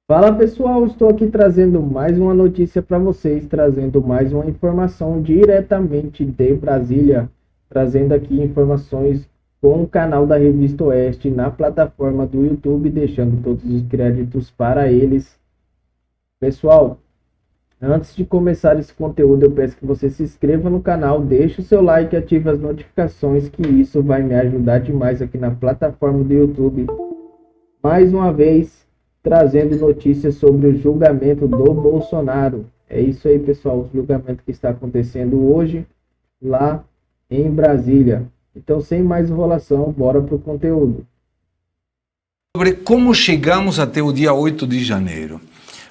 Fala pessoal, estou aqui trazendo mais uma notícia para vocês, trazendo mais uma informação diretamente de Brasília, trazendo aqui informações com o canal da Revista Oeste na plataforma do YouTube, deixando todos os créditos para eles. Pessoal, antes de começar esse conteúdo, eu peço que você se inscreva no canal, deixe o seu like e ative as notificações, que isso vai me ajudar demais aqui na plataforma do YouTube. Mais uma vez, trazendo notícias sobre o julgamento do Bolsonaro. É isso aí, pessoal, o julgamento que está acontecendo hoje lá em Brasília. Então, sem mais enrolação, bora para o conteúdo. Sobre como chegamos até o dia 8 de janeiro.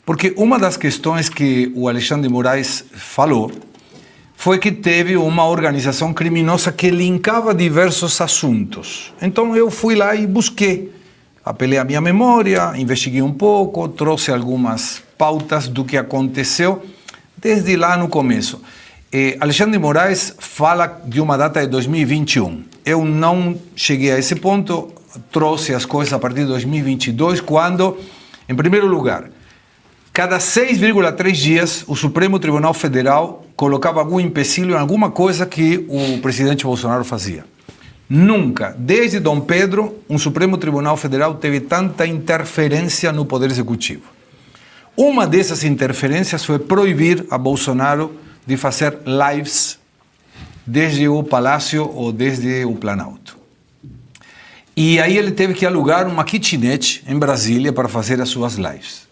Porque uma das questões que o Alexandre de Moraes falou foi que teve uma organização criminosa que linkava diversos assuntos. Então eu fui lá e busquei, apelei à minha memória, investiguei um pouco, trouxe algumas pautas do que aconteceu desde lá no começo. Alexandre de Moraes fala de uma data de 2021. Eu não cheguei a esse ponto, trouxe as coisas a partir de 2022, quando, em primeiro lugar, cada 6,3 dias, o Supremo Tribunal Federal colocava algum empecilho em alguma coisa que o presidente Bolsonaro fazia. Nunca, desde Dom Pedro, um Supremo Tribunal Federal teve tanta interferência no Poder Executivo. Uma dessas interferências foi proibir a Bolsonaro de fazer lives desde o Palácio ou desde o Planalto. E aí ele teve que alugar uma kitnet em Brasília para fazer as suas lives.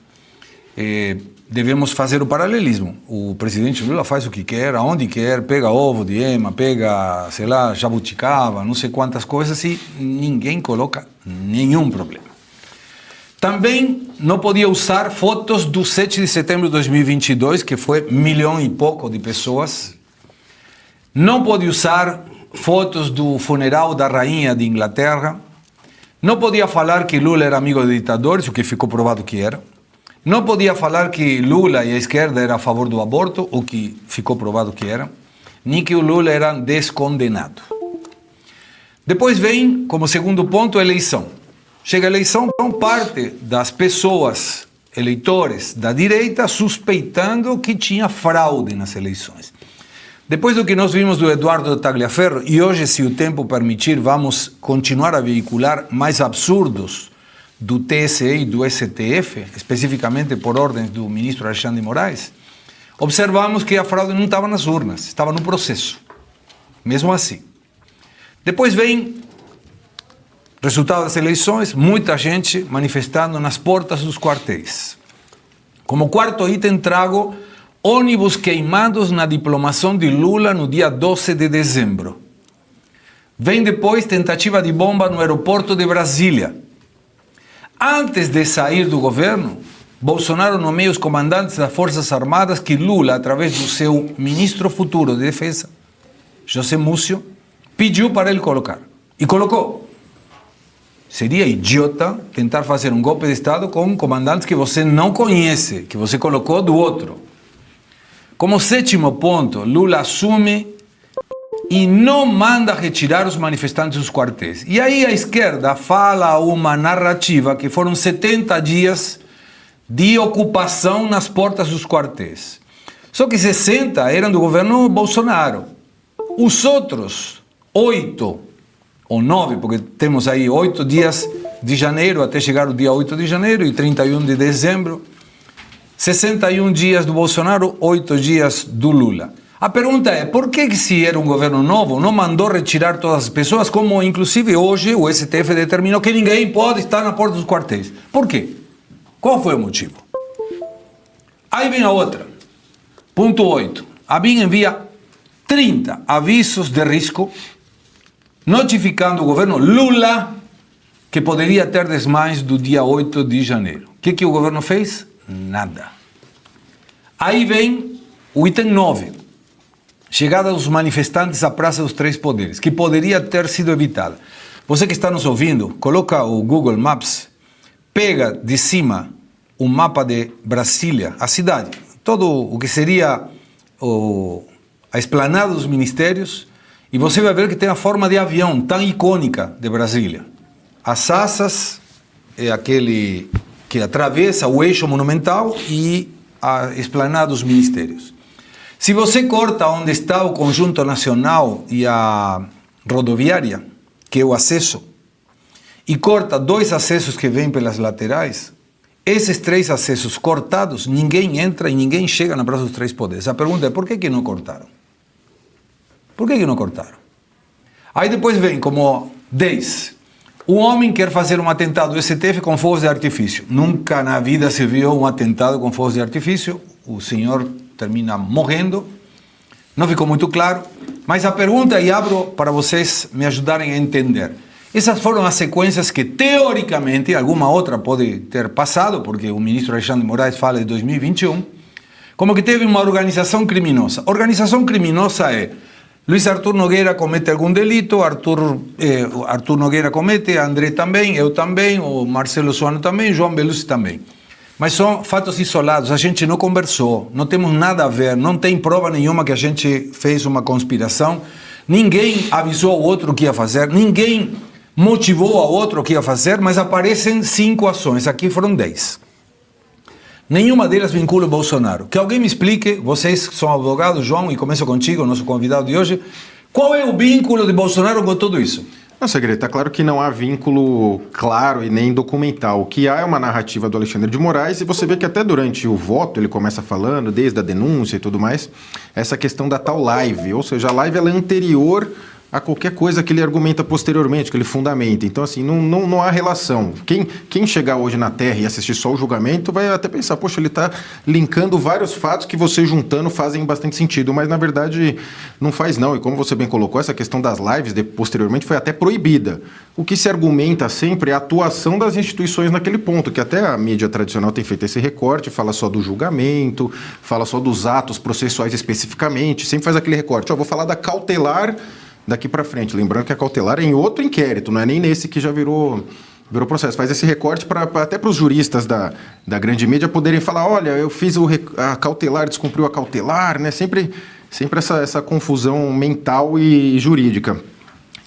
Devemos fazer o paralelismo. O presidente Lula faz o que quer, aonde quer, pega ovo de ema, pega, sei lá, jabuticaba, não sei quantas coisas, e ninguém coloca nenhum problema. Também não podia usar fotos do 7 de setembro de 2022, que foi 1 milhão e pouco de pessoas. Não podia usar fotos do funeral da rainha de Inglaterra. Não podia falar que Lula era amigo de ditadores, o que ficou provado que era. Não podia falar que Lula e a esquerda eram a favor do aborto, o que ficou provado que era, nem que o Lula era descondenado. Depois vem, como segundo ponto, a eleição. Chega a eleição, parte das pessoas, eleitores da direita, suspeitando que tinha fraude nas eleições. Depois do que nós vimos do Eduardo Tagliaferro, e hoje, se o tempo permitir, vamos continuar a veicular mais absurdos do TSE e do STF, especificamente por ordens do ministro Alexandre de Moraes, observamos que a fraude não estava nas urnas, estava no processo. Mesmo assim. Depois vem resultado das eleições, muita gente manifestando nas portas dos quartéis. Como quarto item trago ônibus queimados na diplomação de Lula no dia 12 de dezembro. Vem depois tentativa de bomba no aeroporto de Brasília. Antes de sair do governo, Bolsonaro nomeia os comandantes das Forças Armadas que Lula, através do seu ministro futuro de Defesa, José Múcio, pediu para ele colocar. E colocou. Seria idiota tentar fazer um golpe de Estado com comandantes que você não conhece, que você colocou do outro. Como sétimo ponto, Lula assume e não manda retirar os manifestantes dos quartéis. E aí a esquerda fala uma narrativa que foram 70 dias de ocupação nas portas dos quartéis. Só que 60 eram do governo Bolsonaro. Os outros 8 ou 9, porque temos aí 8 dias de janeiro até chegar o dia 8 de janeiro e 31 de dezembro, 61 dias do Bolsonaro, 8 dias do Lula. A pergunta é, por que se era um governo novo, não mandou retirar todas as pessoas, como inclusive hoje o STF determinou que ninguém pode estar na porta dos quartéis? Por quê? Qual foi o motivo? Aí vem a outra. Ponto 8. A BIM envia 30 avisos de risco, notificando o governo Lula que poderia ter desmães do dia 8 de janeiro. O que o governo fez? Nada. Aí vem o item 9. Chegada dos manifestantes à Praça dos Três Poderes, que poderia ter sido evitada. Você que está nos ouvindo, coloca o Google Maps, pega de cima o mapa de Brasília, a cidade, todo o que seria a esplanada dos ministérios, e você vai ver que tem a forma de avião tão icônica de Brasília. As asas é aquele que atravessa o eixo monumental e a esplanada dos ministérios. Se você corta onde está o Conjunto Nacional e a rodoviária, que é o acesso, e corta 2 acessos que vêm pelas laterais, esses 3 acessos cortados, ninguém entra e ninguém chega na Praça dos Três Poderes. A pergunta é, por que não cortaram? Por que não cortaram? Aí depois vem como 10. Um homem quer fazer um atentado do STF com fogos de artifício. Nunca na vida se viu um atentado com fogos de artifício. O senhor termina morrendo. Não ficou muito claro. Mas a pergunta, e abro para vocês me ajudarem a entender. Essas foram as sequências que, teoricamente, alguma outra pode ter passado, porque o ministro Alexandre de Moraes fala de 2021, como que teve uma organização criminosa. Organização criminosa é Luiz Arthur Nogueira comete algum delito, Arthur Nogueira comete, André também, eu também, o Marcelo Suano também, João Belucci também. Mas são fatos isolados, a gente não conversou, não temos nada a ver, não tem prova nenhuma que a gente fez uma conspiração, ninguém avisou o outro o que ia fazer, ninguém motivou ao outro o que ia fazer, mas aparecem 5 ações, aqui foram 10. Nenhuma delas vincula o Bolsonaro. Que alguém me explique, vocês que são advogados, João, e começo contigo, nosso convidado de hoje, qual é o vínculo de Bolsonaro com tudo isso? Não, Segredo, está claro que não há vínculo claro e nem documental. O que há é uma narrativa do Alexandre de Moraes, e você vê que até durante o voto ele começa falando, desde a denúncia e tudo mais, essa questão da tal live, ou seja, a live ela é anterior a qualquer coisa que ele argumenta posteriormente, que ele fundamenta. Então, assim, não há relação. Quem chegar hoje na Terra e assistir só o julgamento vai até pensar, poxa, ele está linkando vários fatos que você juntando fazem bastante sentido, mas na verdade não faz não. E como você bem colocou, essa questão das lives posteriormente foi até proibida. O que se argumenta sempre é a atuação das instituições naquele ponto, que até a mídia tradicional tem feito esse recorte, fala só do julgamento, fala só dos atos processuais especificamente, sempre faz aquele recorte. Vou falar da cautelar daqui para frente, lembrando que a cautelar é em outro inquérito, não é nem nesse que já virou processo. Faz esse recorte até para os juristas da grande mídia poderem falar, olha, eu fiz a cautelar, descumpriu a cautelar, né? Sempre essa confusão mental e jurídica.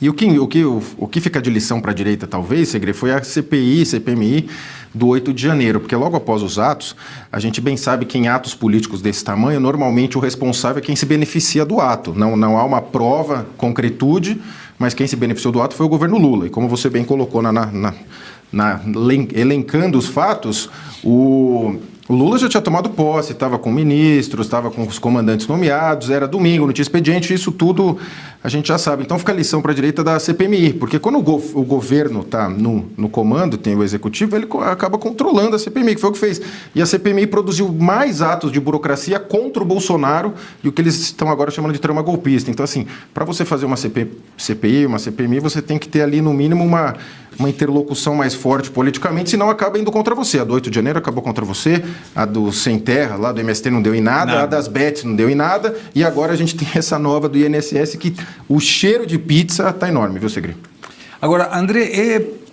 E o que fica de lição para a direita, talvez, Segredo, foi a CPMI do 8 de janeiro, porque logo após os atos, a gente bem sabe que em atos políticos desse tamanho, normalmente o responsável é quem se beneficia do ato. Não há uma prova, concretude, mas quem se beneficiou do ato foi o governo Lula. E como você bem colocou elencando os fatos, o Lula já tinha tomado posse, estava com ministros, estava com os comandantes nomeados, era domingo, não tinha expediente, isso tudo a gente já sabe. Então fica a lição para a direita da CPMI, porque quando o governo está no comando, tem o executivo, ele acaba controlando a CPMI, que foi o que fez. E a CPMI produziu mais atos de burocracia contra o Bolsonaro e o que eles estão agora chamando de trama golpista. Então, assim, para você fazer uma CPI, uma CPMI, você tem que ter ali, no mínimo, uma interlocução mais forte politicamente, senão acaba indo contra você. A do 8 de janeiro acabou contra você, a do Sem Terra, lá do MST, não deu em nada. A das Bets não deu em nada, e agora a gente tem essa nova do INSS que o cheiro de pizza está enorme, viu, Segredo? Agora, André,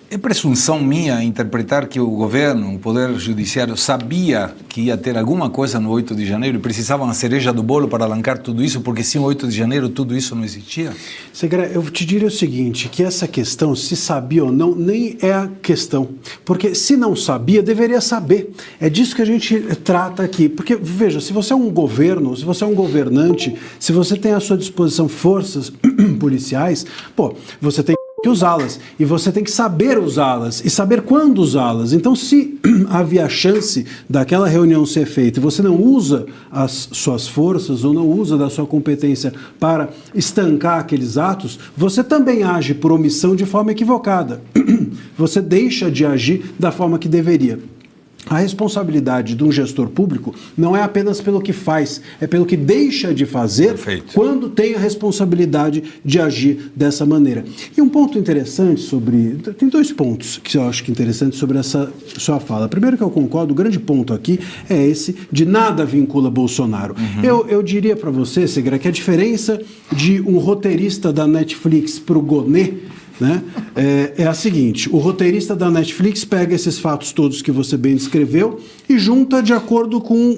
é presunção minha interpretar que o governo, o Poder Judiciário, sabia que ia ter alguma coisa no 8 de janeiro e precisavam a cereja do bolo para alancar tudo isso, porque sem o 8 de janeiro tudo isso não existia? Segredo, eu te diria o seguinte, que essa questão, se sabia ou não, nem é a questão. Porque se não sabia, deveria saber. É disso que a gente trata aqui. Porque, veja, se você é um governo, se você é um governante, se você tem à sua disposição forças policiais, você tem que usá-las, e você tem que saber usá-las, e saber quando usá-las. Então, se havia chance daquela reunião ser feita e você não usa as suas forças ou não usa da sua competência para estancar aqueles atos, você também age por omissão de forma equivocada. Você deixa de agir da forma que deveria. A responsabilidade de um gestor público não é apenas pelo que faz, é pelo que deixa de fazer. Perfeito. Quando tem a responsabilidade de agir dessa maneira. E um ponto interessante tem 2 pontos que eu acho que interessantes sobre essa sua fala. Primeiro, que eu concordo, o grande ponto aqui é esse de nada vincula Bolsonaro. Eu diria para você, Segura, que a diferença de um roteirista da Netflix para o Gonê, né, é a seguinte: o roteirista da Netflix pega esses fatos todos que você bem descreveu e junta de acordo com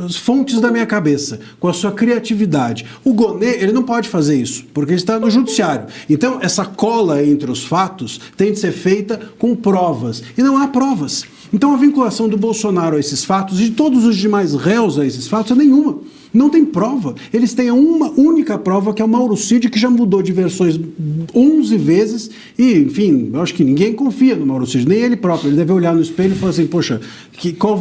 as fontes da minha cabeça, com a sua criatividade. O Gonê, ele não pode fazer isso, porque ele está no judiciário. Então, essa cola entre os fatos tem de ser feita com provas. E não há provas. Então a vinculação do Bolsonaro a esses fatos e de todos os demais réus a esses fatos é nenhuma. Não tem prova. Eles têm uma única prova, que é o Mauro Cid, que já mudou de versões 11 vezes e, enfim, eu acho que ninguém confia no Mauro Cid, nem ele próprio. Ele deve olhar no espelho e falar assim, poxa,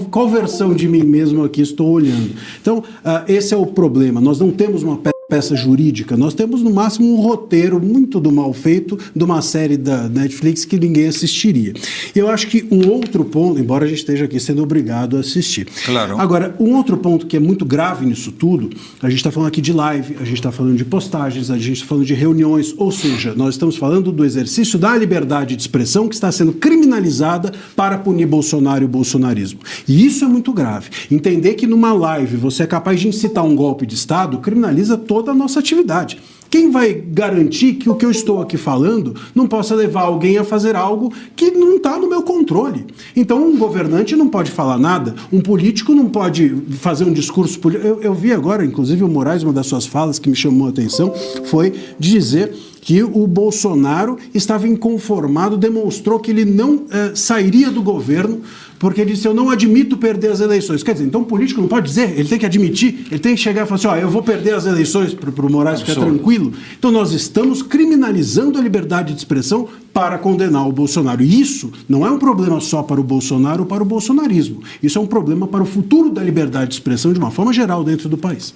qual versão de mim mesmo aqui estou olhando? Então, esse é o problema. Nós não temos uma peça jurídica, nós temos no máximo um roteiro muito do mal feito de uma série da Netflix que ninguém assistiria. Eu acho que um outro ponto, embora a gente esteja aqui sendo obrigado a assistir. Claro. Agora, um outro ponto que é muito grave nisso tudo, a gente está falando aqui de live, a gente está falando de postagens, a gente está falando de reuniões, ou seja, nós estamos falando do exercício da liberdade de expressão que está sendo criminalizada para punir Bolsonaro e o bolsonarismo. E isso é muito grave. Entender que numa live você é capaz de incitar um golpe de Estado criminaliza toda a nossa atividade. Quem vai garantir que o que eu estou aqui falando não possa levar alguém a fazer algo que não está no meu controle? Então, um governante não pode falar nada, um político não pode fazer um discurso político. Eu vi agora, inclusive, o Moraes, uma das suas falas que me chamou a atenção, foi de dizer que o Bolsonaro estava inconformado, demonstrou que ele não sairia do governo, porque ele disse, eu não admito perder as eleições. Quer dizer, então o político não pode dizer, ele tem que admitir, ele tem que chegar e falar assim, eu vou perder as eleições para o Moraes ficar tranquilo. Então nós estamos criminalizando a liberdade de expressão para condenar o Bolsonaro. E isso não é um problema só para o Bolsonaro ou para o bolsonarismo. Isso é um problema para o futuro da liberdade de expressão de uma forma geral dentro do país.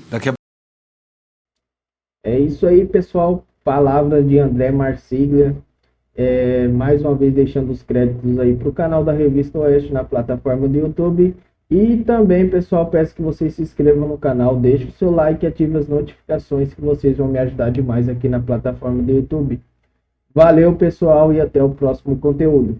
É isso aí, pessoal. Palavras de André Marsiglia. Mais uma vez deixando os créditos aí para o canal da Revista Oeste na plataforma do YouTube. E também, pessoal, peço que vocês se inscrevam no canal, deixem o seu like e ativem as notificações, que vocês vão me ajudar demais aqui na plataforma do YouTube. Valeu, pessoal, e até o próximo conteúdo.